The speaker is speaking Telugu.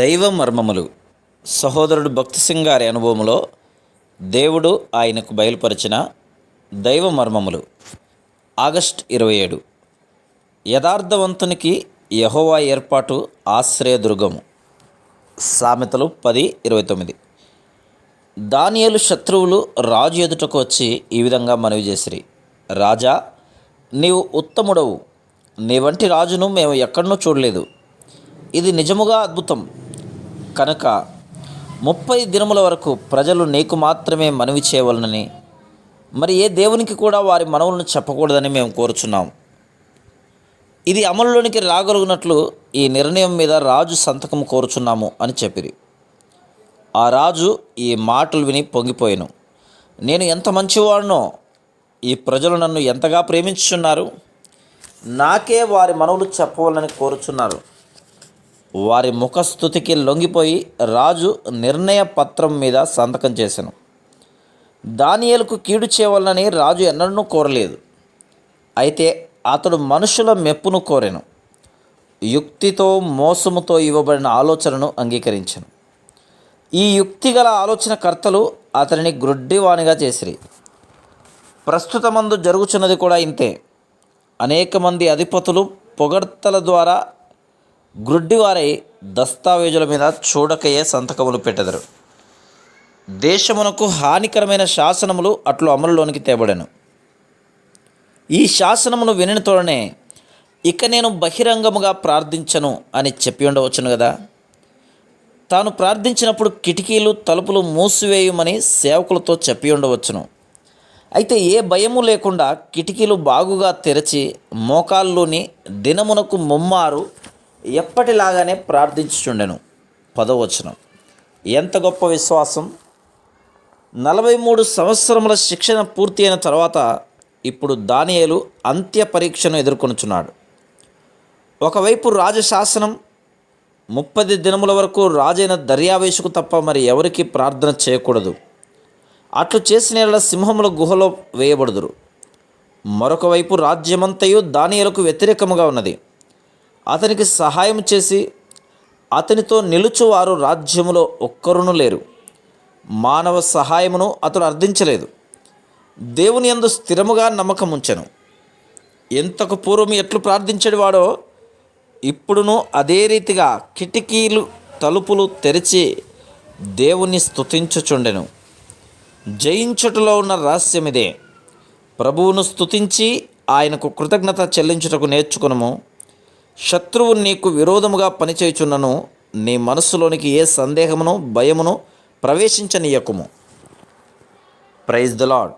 దైవ మర్మములు. సహోదరుడు భక్తి సింగ్ గారి అనుభవంలో దేవుడు ఆయనకు బయలుపరిచిన దైవ మర్మములు. ఆగస్టు 27. యథార్థవంతునికి యెహోవా ఏర్పాటు ఆశ్రయదుర్గము. సామెతలు 10:29. దానియేలు శత్రువులు రాజు ఎదుటకు వచ్చి ఈ విధంగా మనవి చేసిరి: రాజా, నీవు ఉత్తముడవు, నీ వంటి రాజును మేము ఎక్కడనూ చూడలేదు. ఇది నిజముగా అద్భుతం. కనుక 30 దినముల వరకు ప్రజలు నీకు మాత్రమే మనవి చేయవలనని, మరి ఏ దేవునికి కూడా వారి మనవులను చెప్పకూడదని మేము కోరుచున్నాం. ఇది అమలులోనికి రాగలుగునట్లు ఈ నిర్ణయం మీద రాజు సంతకం కోరుచున్నాము అని చెప్పిరి. ఆ రాజు ఈ మాటలు విని పొంగిపోయెను. నేను ఎంత మంచివాడినో, ఈ ప్రజలు నన్ను ఎంతగా ప్రేమించుచున్నారు, నాకే వారి మనవులు చెప్పవాలని కోరుచున్నారు. వారి ముఖస్థుతికి లొంగిపోయి రాజు నిర్ణయ పత్రం మీద సంతకం చేశాను. దానియేలుకు కీడు చేయవలనని రాజు ఎన్నడూ కోరలేదు. అయితే అతడు మనుషుల మెప్పును కోరెను. యుక్తితో మోసముతో ఇవ్వబడిన ఆలోచనను అంగీకరించాను. ఈ యుక్తిగల ఆలోచనకర్తలు అతనిని గ్రుడ్డివానిగా చేసిరి. ప్రస్తుతమందు జరుగుచున్నది కూడా ఇంతే. అనేక మంది అధిపతులు పొగడ్తల ద్వారా గ్రుడ్డివారై దస్తావేజుల మీద చూడకయే సంతకములు పెట్టెదరు. దేశమునకు హానికరమైన శాసనములు అట్లు అమలులోనికి తేబడెను. ఈ శాసనమును వినిన తోడనే ఇక నేను బహిరంగముగా ప్రార్థించను అని చెప్పి ఉండవచ్చును కదా. తాను ప్రార్థించినప్పుడు కిటికీలు తలుపులు మూసివేయమని సేవకులతో చెప్పి ఉండవచ్చును. అయితే ఏ భయము లేకుండా కిటికీలు బాగుగా తెరచి మోకాల్లోని దినమునకు ముమ్మారు ఎప్పటిలాగానే ప్రార్థించుచుండెను. 10వ వచనం. ఎంత గొప్ప విశ్వాసం! 43 సంవత్సరముల శిక్షణ పూర్తి అయిన తర్వాత ఇప్పుడు దానియేలు అంత్య పరీక్షను ఎదుర్కొనుచున్నాడు. ఒకవైపు రాజశాసనం, 30 దినముల వరకు రాజైన దర్యావేషుకు తప్ప మరి ఎవరికి ప్రార్థన చేయకూడదు. అట్లు చేసిన యెడల సింహముల గుహలో వేయబడుదురు. మరొక వైపు రాజ్యమంతయు దానియేలుకు వ్యతిరేకముగా ఉన్నది. అతనికి సహాయం చేసి అతనితో నిలుచువారు రాజ్యములో ఒక్కరును లేరు. మానవ సహాయమును అతడు అర్థించలేదు. దేవుని యందు స్థిరముగా నమ్మకం ఉంచెను. ఇంతకు పూర్వం ఎట్లు ప్రార్థించేవాడో ఇప్పుడును అదే రీతిగా కిటికీలు తలుపులు తెరిచి దేవుని స్తుతించుచుండెను. జయించుటలో ఉన్న రహస్యమిదే. ప్రభువును స్తుతించి ఆయనకు కృతజ్ఞత చెల్లించుటకు నేర్చుకునము. శత్రువు నీకు విరోధముగా పనిచేయుచున్నను నీ మనస్సులోనికి ఏ సందేహమును భయమును ప్రవేశించనీయకుము. Praise the lord.